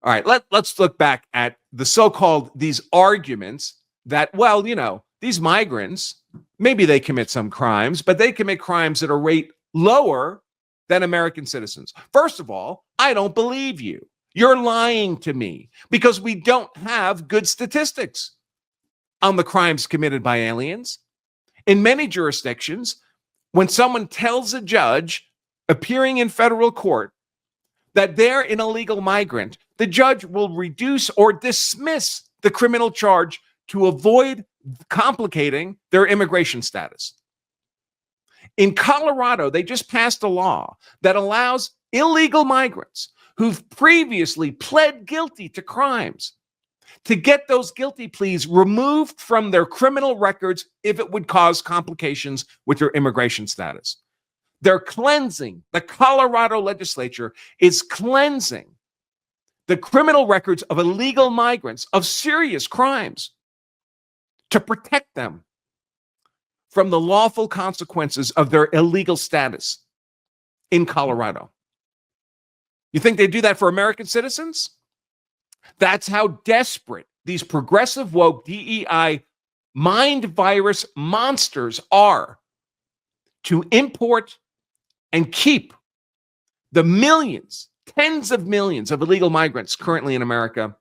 All right, let's look back at the so-called these arguments that, well, these migrants, maybe they commit some crimes, but they commit crimes at a rate lower than American citizens. First of all, I don't believe you. You're lying to me because we don't have good statistics on the crimes committed by aliens. In many jurisdictions, when someone tells a judge appearing in federal court that they're an illegal migrant, the judge will reduce or dismiss the criminal charge to avoid complicating their immigration status. In Colorado, they just passed a law that allows illegal migrants who've previously pled guilty to crimes to get those guilty pleas removed from their criminal records if it would cause complications with their immigration status. They're cleansing, the Colorado legislature is cleansing the criminal records of illegal migrants of serious crimes to protect them from the lawful consequences of their illegal status in Colorado. You think they do that for American citizens? That's how desperate these progressive woke DEI mind virus monsters are to import and keep the millions, tens of millions of illegal migrants currently in America,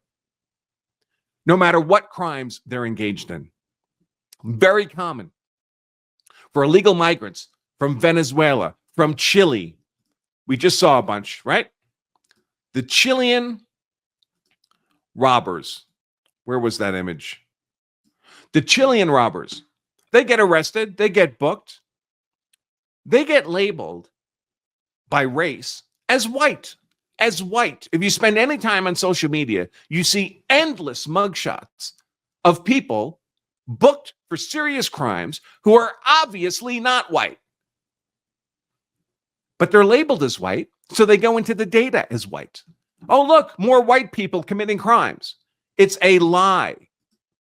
no matter what crimes they're engaged in. Very common for illegal migrants from Venezuela, from Chile. We just saw a bunch, right? The Chilean robbers. Where was that image? The Chilean robbers. They get arrested. They get booked. They get labeled by race as white. As white. If you spend any time on social media, you see endless mugshots of people booked for serious crimes who are obviously not white. But they're labeled as white, so they go into the data as white. Oh, look, more white people committing crimes. It's a lie.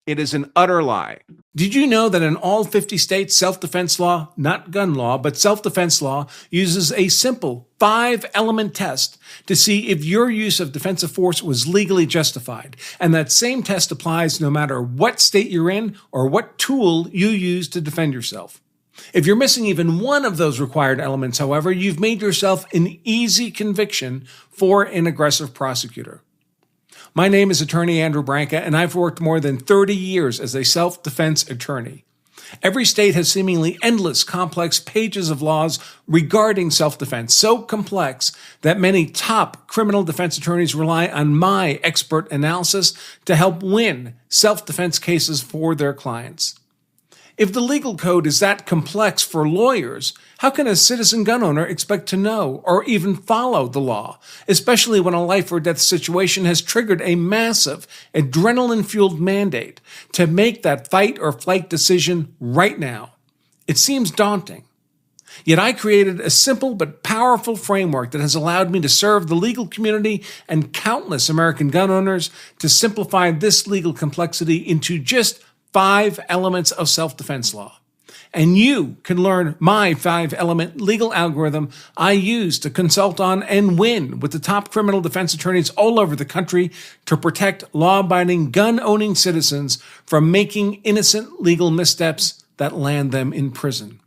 It is an utter lie. Did you know that in all 50 states, self-defense law, not gun law, but self-defense law, uses a simple 5-element test to see if your use of defensive force was legally justified? And that same test applies no matter what state you're in or what tool you use to defend yourself. If you're missing even one of those required elements, however, you've made yourself an easy conviction for an aggressive prosecutor. My name is Attorney Andrew Branca, and I've worked more than 30 years as a self-defense attorney. Every state has seemingly endless, complex pages of laws regarding self-defense, so complex that many top criminal defense attorneys rely on my expert analysis to help win self-defense cases for their clients. If the legal code is that complex for lawyers, how can a citizen gun owner expect to know or even follow the law, especially when a life or death situation has triggered a massive adrenaline-fueled mandate to make that fight or flight decision right now? It seems daunting. Yet I created a simple but powerful framework that has allowed me to serve the legal community and countless American gun owners to simplify this legal complexity into just 5 elements of self-defense law. And you can learn my 5-element legal algorithm I use to consult on and win with the top criminal defense attorneys all over the country to protect law-abiding gun-owning citizens from making innocent legal missteps that land them in prison.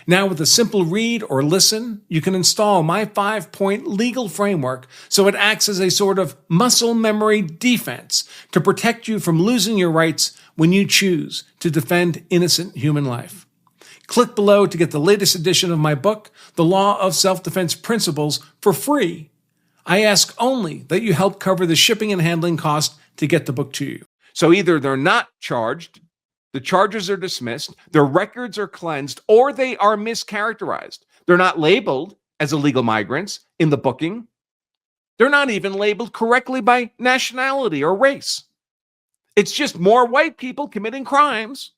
Now, with a simple read or listen, you can install my 5-point legal framework so it acts as a sort of muscle memory defense to protect you from losing your rights when you choose to defend innocent human life. Click below to get the latest edition of my book, The Law of Self-Defense Principles, for free. I ask only that you help cover the shipping and handling cost to get the book to you. So either they're not charged, the charges are dismissed, their records are cleansed, or they are mischaracterized. They're not labeled as illegal migrants in the booking. They're not even labeled correctly by nationality or race. It's just more white people committing crimes.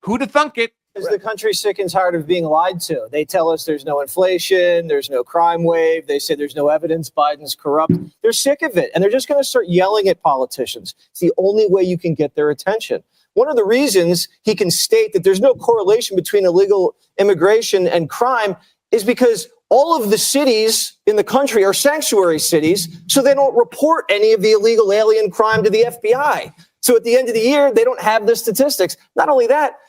Who'd have thunk it? Is the country sick and tired of being lied to? They tell us there's no inflation, there's no crime wave. They say there's no evidence Biden's corrupt. They're sick of it, and they're just going to start yelling at politicians. It's the only way you can get their attention. One of the reasons he can state that there's no correlation between illegal immigration and crime is because all of the cities in the country are sanctuary cities, so they don't report any of the illegal alien crime to the FBI. So at the end of the year, they don't have the statistics. Not only that,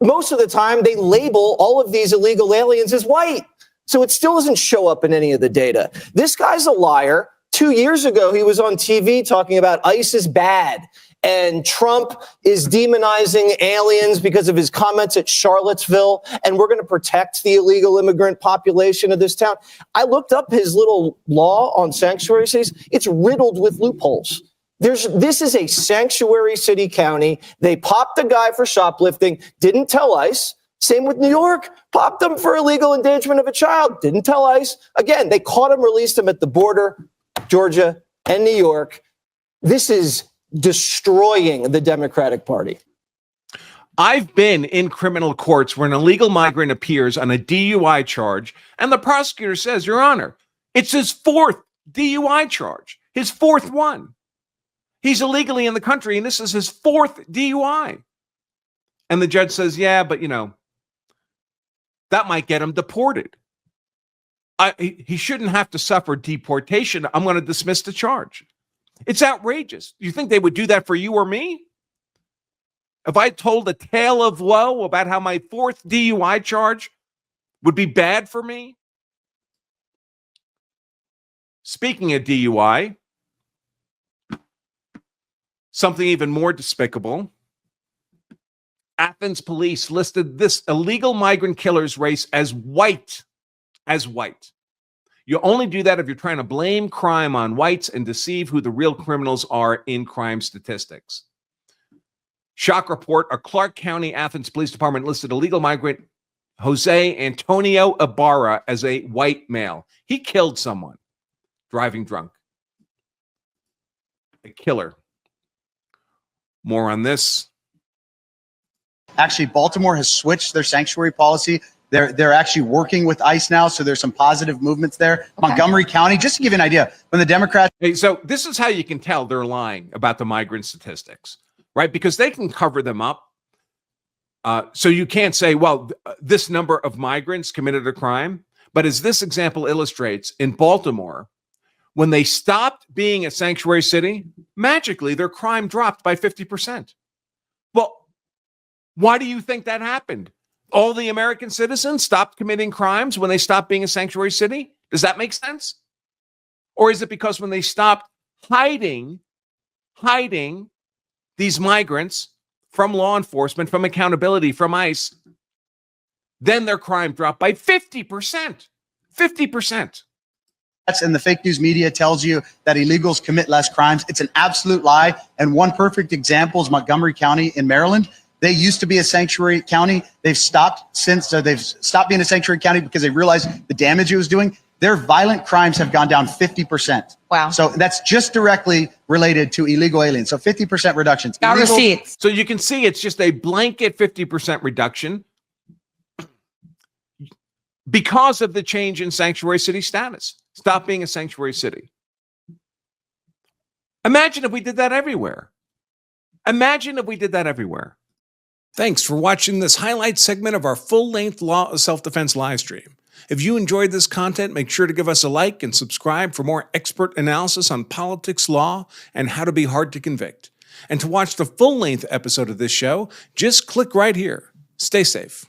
most of the time they label all of these illegal aliens as white. So it still doesn't show up in any of the data. This guy's a liar. 2 years ago, he was on TV talking about ICE is bad and Trump is demonizing aliens because of his comments at Charlottesville, and we're going to protect the illegal immigrant population of this town. I looked up his little law on sanctuary cities. It's riddled with loopholes. This is a sanctuary city county. They popped the guy for shoplifting, didn't tell ICE. Same with New York, popped him for illegal endangerment of a child, didn't tell ICE. Again, they caught him, released him at the border, Georgia and New York. This is destroying the Democratic Party. I've been in criminal courts where an illegal migrant appears on a DUI charge, and the prosecutor says, Your Honor, it's his fourth DUI charge, his fourth one. He's illegally in the country, and this is his fourth DUI. And the judge says, yeah, but, that might get him deported. He shouldn't have to suffer deportation. I'm going to dismiss the charge. It's outrageous. You think they would do that for you or me? If I told a tale of woe about how my fourth DUI charge would be bad for me? Speaking of DUI, something even more despicable. Athens police listed this illegal migrant killer's race as white. As white. You only do that if you're trying to blame crime on whites and deceive who the real criminals are in crime statistics. Shock report, a Clark County Athens Police Department listed illegal migrant Jose Antonio Ibarra as a white male. He killed someone driving drunk. A killer. More on this. Actually, Baltimore has switched their sanctuary policy. They're actually working with ICE now, so there's some positive movements there. Montgomery County, just to give you an idea, when the Democrats... Hey, so this is how you can tell they're lying about the migrant statistics, right? Because they can cover them up. So you can't say, well, this number of migrants committed a crime. But as this example illustrates, in Baltimore, when they stopped being a sanctuary city, magically their crime dropped by 50%. Well, why do you think that happened? All the American citizens stopped committing crimes when they stopped being a sanctuary city? Does that make sense? Or is it because when they stopped hiding these migrants from law enforcement, from accountability, from ICE, then their crime dropped by 50%. 50%. And the fake news media tells you that illegals commit less crimes. It's an absolute lie. And one perfect example is Montgomery County in Maryland. They used to be a sanctuary county. They've stopped being a sanctuary county because they realized the damage it was doing. Their violent crimes have gone down 50%. Wow. So that's just directly related to illegal aliens. So 50% reductions. Got receipts. So you can see it's just a blanket 50% reduction because of the change in sanctuary city status. Stop being a sanctuary city. Imagine if we did that everywhere. Imagine if we did that everywhere. Thanks for watching this highlight segment of our full-length Law of Self-Defense live stream. If you enjoyed this content, make sure to give us a like and subscribe for more expert analysis on politics, law, and how to be hard to convict. And to watch the full-length episode of this show, just click right here. Stay safe.